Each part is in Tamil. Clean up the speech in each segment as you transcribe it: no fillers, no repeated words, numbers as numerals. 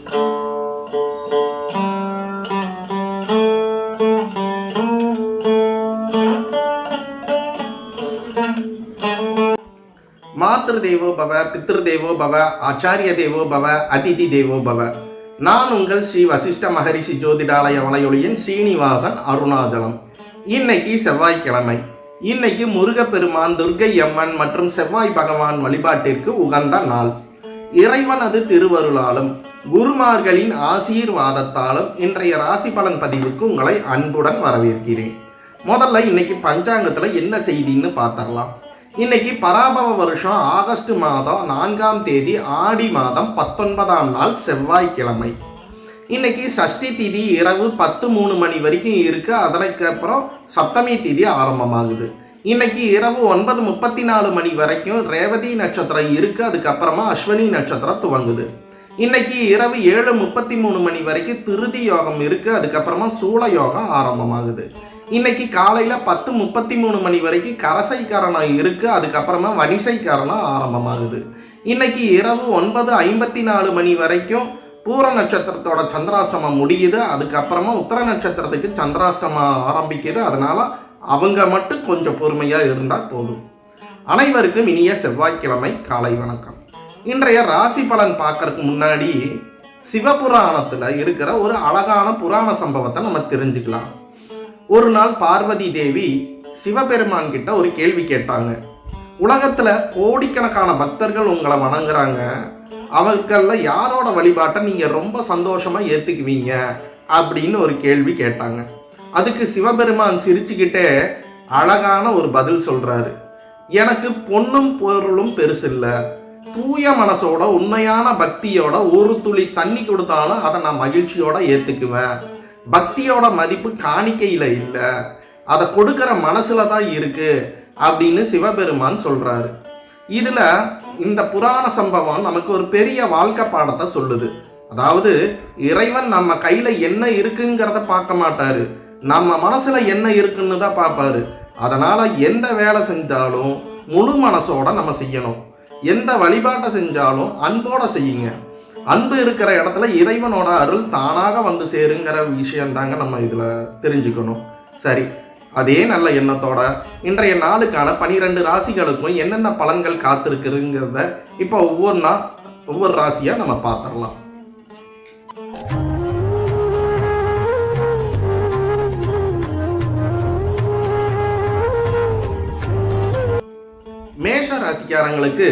மாத்ரு தேவோ பவ, பித்ரு தேவோ பவ, ஆச்சாரிய தேவோ பவ, அதிதி தேவோ பவ. நான் உங்கள் ஸ்ரீ வசிஷ்ட மகரிஷி ஜோதிடாலய வலையொலியின் ஸ்ரீனிவாசன் அருணாச்சலம். இன்னைக்கு செவ்வாய்க்கிழமை. இன்னைக்கு முருகப்பெருமான், துர்க்கை அம்மன் மற்றும் செவ்வாய் பகவான் வழிபாட்டிற்கு உகந்த நாள். இறைவனது திருவருளாலும் குருமார்களின் ஆசீர்வாதத்தாலும் இன்றைய ராசி பலன் பதிவுக்கு உங்களை அன்புடன் வரவேற்கிறேன். முதல்ல இன்னைக்கு பஞ்சாங்கத்துல என்ன செய்தின்னு பார்த்தரலாம். இன்னைக்கு பராபவ வருஷம் ஆகஸ்ட் மாதம் 4ஆம் தேதி ஆடி மாதம் 19ஆம் நாள் செவ்வாய்க்கிழமை. இன்னைக்கு சஷ்டி திதி இரவு 10:03 மணி வரைக்கும் இருக்கு. அதற்கு அப்புறம் சப்தமி திதி ஆரம்பமாகுது. இன்னைக்கு இரவு 9:34 மணி வரைக்கும் ரேவதி நட்சத்திரம் இருக்கு. அதுக்கப்புறமா அஸ்வினி நட்சத்திரம் துவங்குது. இன்னைக்கு இரவு 7:33 மணி வரைக்கும் திருதி யோகம் இருக்கு. அதுக்கப்புறமா சூல யோகம் ஆரம்பமாகுது. இன்னைக்கு காலையில் 10:33 மணி வரைக்கும் கரசை கரணம் இருக்கு. அதுக்கப்புறமா வனிசை கரணம் ஆரம்பமாகுது. இன்னைக்கு இரவு 9:54 மணி வரைக்கும் பூர நட்சத்திரத்தோட சந்திராஷ்டமம் முடியுது. அதுக்கப்புறமா உத்தர நட்சத்திரத்துக்கு சந்திராஷ்டமம் ஆரம்பிக்குது. அதனால அவங்க மட்டும் கொஞ்சம் பொறுமையாக இருந்தால் போதும். அனைவருக்கும் இனிய செவ்வாய்க்கிழமை காலை வணக்கம். இன்றைய ராசி பலன் பார்க்கறதுக்கு முன்னாடி சிவபுராணத்தில் இருக்கிற ஒரு அழகான புராண சம்பவத்தை நம்ம தெரிஞ்சுக்கலாம். ஒரு நாள் பார்வதி தேவி சிவபெருமான் கிட்ட ஒரு கேள்வி கேட்டாங்க. உலகத்துல கோடிக்கணக்கான பக்தர்கள் உங்களை வணங்குறாங்க, அவர்களில் யாரோட வழிபாட்டை நீங்க ரொம்ப சந்தோஷமா ஏத்துக்குவீங்க அப்படின்னு ஒரு கேள்வி கேட்டாங்க. அதுக்கு சிவபெருமான் சிரிச்சுக்கிட்டே அழகான ஒரு பதில் சொல்றாரு. எனக்கு பொன்னும் பொருளும் பெருசில்ல, தூய மனசோட உண்மையான பக்தியோட ஒரு துளி தண்ணி கொடுத்தாலும் அதை நான் மகிழ்ச்சியோட ஏத்துக்குவேன். பக்தியோட மதிப்பு காணிக்கையில இல்லை, அதை கொடுக்கிற மனசுல தான் இருக்கு அப்படின்னு சிவபெருமான் சொல்றாரு. இதுல இந்த புராண சம்பவம் நமக்கு ஒரு பெரிய வாழ்க்கை பாடத்தை சொல்லுது. அதாவது இறைவன் நம்ம கையில என்ன இருக்குங்கிறத பார்க்க மாட்டாரு, நம்ம மனசுல என்ன இருக்குன்னு தான் பார்ப்பாரு. அதனால எந்த வேலை செஞ்சாலும் முழு மனசோட நம்ம செய்யணும். எந்த வழிபாட்டை செஞ்சாலும் அன்போட செய்யுங்க. அன்பு இருக்கிற இடத்துல இறைவனோட அருள் தானாக வந்து சேருங்கிற விஷயந்தாங்க நம்ம இதில் தெரிஞ்சுக்கணும். சரி, அதே நல்ல எண்ணத்தோட இன்றைய நாளுக்கான 12 ராசிகளுக்கும் என்னென்ன பலன்கள் காத்திருக்குங்கிறத இப்போ ஒவ்வொரு ராசியாக நம்ம பார்த்துடலாம். மேஷ ராசிக்காரங்களுக்கு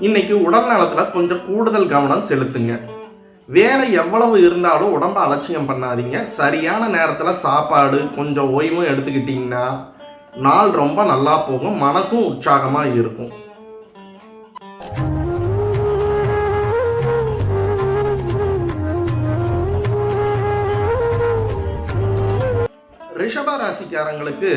இன்னைக்கு உடல் நலத்தில் கொஞ்சம் கூடுதல் கவனம் செலுத்துங்க. வேலை எவ்வளவு இருந்தாலும் உடம்ப அலட்சியம் பண்ணாதீங்க. சரியான நேரத்தில் சாப்பாடு கொஞ்சம் ஓய்வும் எடுத்துக்கிட்டிங்கன்னா நாள் ரொம்ப நல்லா போகும், மனசும் உற்சாகமாக இருக்கும். ரிஷப ராசிக்காரங்களுக்கு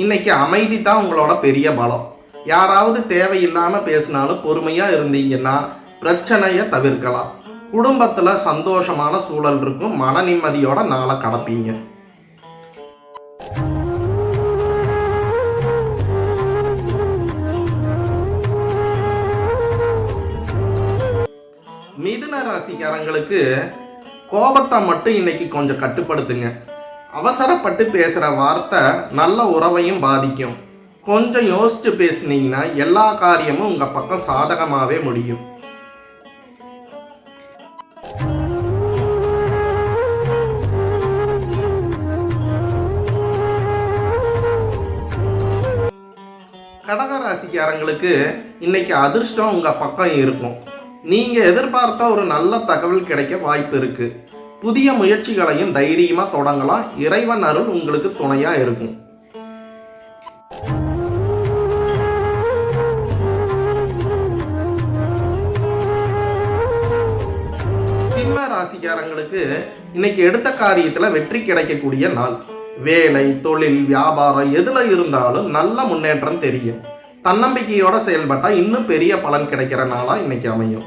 இன்னைக்கு அமைதி தான் உங்களோட பெரிய பலம். யாராவது தேவையில்லாமல் பேசினாலும் பொறுமையாக இருந்தீங்கன்னா பிரச்சனையை தவிர்க்கலாம். குடும்பத்தில் சந்தோஷமான சூழல் இருக்கும். மன நிம்மதியோட நாளை கடப்பீங்க. மிதுன ராசிக்காரங்களுக்கு கோபத்தை மட்டும் இன்னைக்கு கொஞ்சம் கட்டுப்படுத்துங்க. அவசரப்பட்டு பேசுகிற வார்த்தை நல்ல உறவையும் பாதிக்கும். கொஞ்சம் யோசிச்சு பேசுனீங்கன்னா எல்லா காரியமும் உங்க பக்கம் சாதகமாகவே முடியும். கடகராசிக்காரங்களுக்கு இன்னைக்கு அதிர்ஷ்டம் உங்க பக்கம் இருக்கும். நீங்க எதிர்பார்த்த ஒரு நல்ல தகவல் கிடைக்க வாய்ப்பு இருக்கு. புதிய முயற்சிகளையும் தைரியமா தொடங்கலாம். இறைவன் அருள் உங்களுக்கு துணையா இருக்கும். சிம்ம ராசிக்காரங்களுக்கு இன்னைக்கு எடுத்த காரியத்தில் வெற்றி கிடைக்கக்கூடிய நாள். வேலை, தொழில், வியாபாரம் எதுல இருந்தாலும் நல்ல முன்னேற்றம் தெரியும். தன்னம்பிக்கையோட செயல்பட்டா இன்னும் பெரிய பலன் கிடைக்கிற நாளா இன்னைக்கு அமையும்.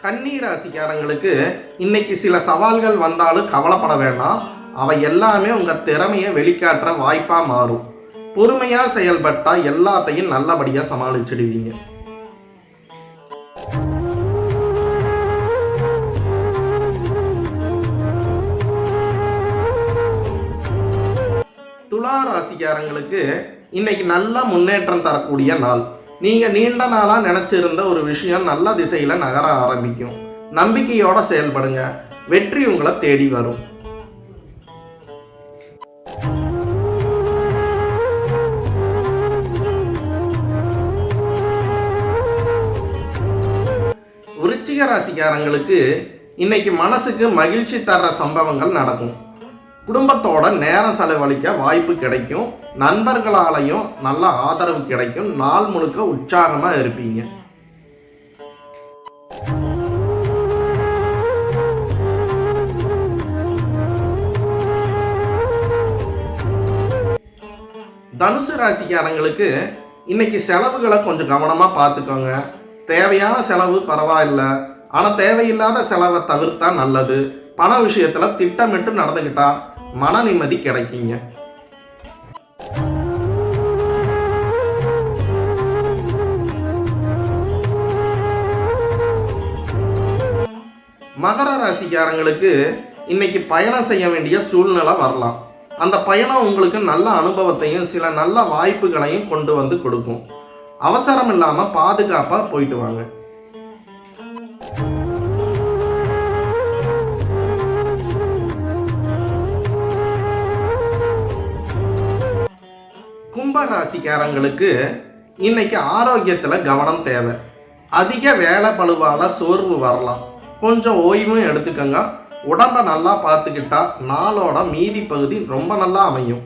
கன்னி ராசிக்காரங்களுக்கு இன்னைக்கு சில சவால்கள் வந்தாலும் கவலைப்பட வேண்டாம். அவை எல்லாமே உங்கள் திறமையை வெளிக்காட்டுற வாய்ப்பாக மாறும். பொறுமையாக செயல்பட்டால் எல்லாத்தையும் நல்லபடியாக சமாளிச்சிடுவீங்க. துலா ராசிக்காரங்களுக்கு இன்னைக்கு நல்ல முன்னேற்றம் தரக்கூடிய நாள். நீங்கள் நீண்ட நாளாக நினச்சிருந்த ஒரு விஷயம் நல்ல திசையில் நகர ஆரம்பிக்கும். நம்பிக்கையோட செயல்படுங்க, வெற்றி உங்களை தேடி வரும். விருச்சிக ராசிக்காரங்களுக்கு இன்னைக்கு மனசுக்கு மகிழ்ச்சி தர்ற சம்பவங்கள் நடக்கும். குடும்பத்தோட நேரம் செலவழிக்க வாய்ப்பு கிடைக்கும். நண்பர்களாலையும் நல்ல ஆதரவு கிடைக்கும். நாள் முழுக்க உற்சாகமாக இருப்பீங்க. தனுசு ராசிக்காரங்களுக்கு இன்னைக்கு செலவுகளை கொஞ்சம் கவனமாக பார்த்துக்கோங்க. தேவையான செலவு பரவாயில்ல, ஆனால் தேவையில்லாத செலவை தவிர்த்தா நல்லது. பண விஷயத்தில் திட்டமிட்டு நடந்துக்கிட்டா மன நிம்மதி கிடைக்குங்க. மகர ராசிக்காரங்களுக்கு இன்னைக்கு பயணம் செய்ய வேண்டிய சூழ்நிலை வரலாம். அந்த பயணம் உங்களுக்கு நல்ல அனுபவத்தையும் சில நல்ல வாய்ப்புகளையும் கொண்டு வந்து கொடுக்கும். அவசரம் இல்லாமல் பாதுகாப்பாக போயிட்டு வாங்க. கும்ப ராசிக்காரங்களுக்கு இன்னைக்கு ஆரோக்கியத்தில் கவனம் தேவை. அதிக வேலை பளுவால் சோர்வு வரலாம். கொஞ்சம் ஓய்வும் எடுத்துக்கங்க. உடம்பை நல்லா பார்த்துக்கிட்டா நாளோட மீதி பகுதி ரொம்ப நல்லா அமையும்.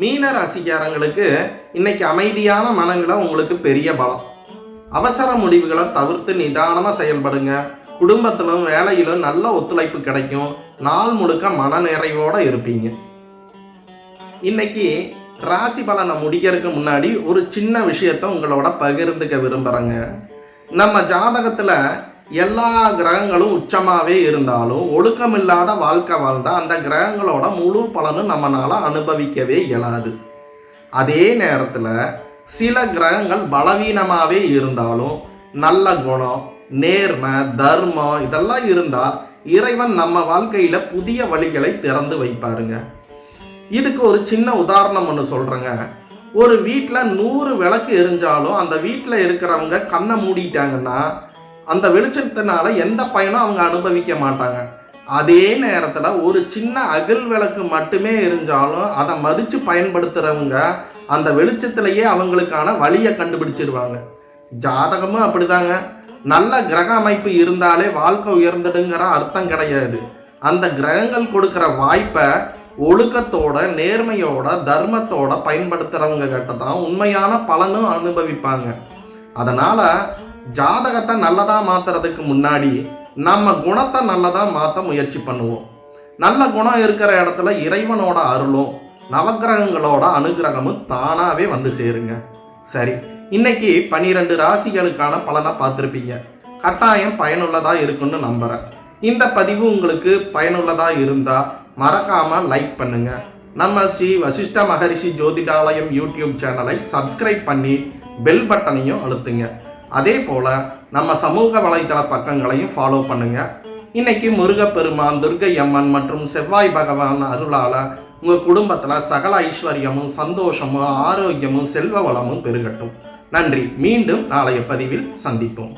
மீன ராசிக்காரங்களுக்கு இன்னைக்கு அமைதியான மனநிலை உங்களுக்கு பெரிய பலம். அவசர முடிவுகளை தவிர்த்து நிதானமாக செயல்படுங்க. குடும்பத்திலும் வேலையிலும் நல்ல ஒத்துழைப்பு கிடைக்கும். நாள் முழுக்க மன நிறைவோடு இருப்பீங்க. இன்னைக்கு ராசி பலனை முடிக்கிறதுக்கு முன்னாடி ஒரு சின்ன விஷயத்தை உங்களோட பகிர்ந்துக்க விரும்புகிறேங்க. நம்ம ஜாதகத்தில் எல்லா கிரகங்களும் உச்சமாகவே இருந்தாலும் ஒழுக்கமில்லாத வாழ்க்கை வாழ்ந்தால் அந்த கிரகங்களோட முழு பலனும் நம்மளால் அனுபவிக்கவே இயலாது. அதே நேரத்தில் சில கிரகங்கள் பலவீனமாகவே இருந்தாலும் நல்ல குணம், நேர்மை, தர்மம் இதெல்லாம் இருந்தால் இறைவன் நம்ம வாழ்க்கையில் புதிய வழிகளை திறந்து வைப்பாருங்க. இதுக்கு ஒரு சின்ன உதாரணம் ஒன்று சொல்கிறேங்க. ஒரு வீட்டில் 100 விளக்கு எரிஞ்சாலும் அந்த வீட்டில் இருக்கிறவங்க கண்ணை மூடிட்டாங்கன்னா அந்த வெளிச்சத்தினால எந்த பயனும் அவங்க அனுபவிக்க மாட்டாங்க. அதே நேரத்தில் ஒரு சின்ன அகல் விளக்கு மட்டுமே எரிஞ்சாலும் அதை மதித்து பயன்படுத்துகிறவங்க அந்த வெளிச்சத்திலேயே அவங்களுக்கான வழியை கண்டுபிடிச்சிருவாங்க. ஜாதகமும் அப்படிதாங்க. நல்ல கிரக அமைப்பு இருந்தாலே வாழ்க்கை உயர்ந்துடுங்கிற அர்த்தம் கிடையாது. அந்த கிரகங்கள் கொடுக்குற வாய்ப்பை ஒழுக்கத்தோட, நேர்மையோட, தர்மத்தோட பயன்படுத்துகிறவங்க கிட்ட தான் உண்மையான பலனும் அனுபவிப்பாங்க. அதனால் ஜாதகத்தை நல்லதாக மாற்றுறதுக்கு முன்னாடி நம்ம குணத்தை நல்லதாக மாற்ற முயற்சி பண்ணுவோம். நல்ல குணம் இருக்கிற இடத்துல இறைவனோட அருளும் நவக்கிரகங்களோட அனுகிரகமும் தானாகவே வந்து சேருங்க. சரி, இன்னைக்கு 12 ராசிகளுக்கான பலனை பார்த்துருப்பீங்க. கட்டாயம் பயனுள்ளதாக இருக்குன்னு நம்புகிறேன். இந்த பதிவு உங்களுக்கு பயனுள்ளதாக இருந்தால் மறக்காமல் லைக் பண்ணுங்க. நம்ம ஸ்ரீ வசிஷ்ட மகரிஷி ஜோதிடாலயம் யூடியூப் சேனலை சப்ஸ்கிரைப் பண்ணி பெல் பட்டனையும் அழுத்துங்க. அதே போல் நம்ம சமூக வலைதள பக்கங்களையும் ஃபாலோ பண்ணுங்க. இன்னைக்கு முருகப்பெருமான், துர்க்கை அம்மன் மற்றும் செவ்வாய் பகவான் அருளால் உங்கள் குடும்பத்தில் சகல ஐஸ்வர்யமும், சந்தோஷமும், ஆரோக்கியமும், செல்வ வளமும் பெருகட்டும். நன்றி. மீண்டும் நாளைய பதிவில் சந்திப்போம்.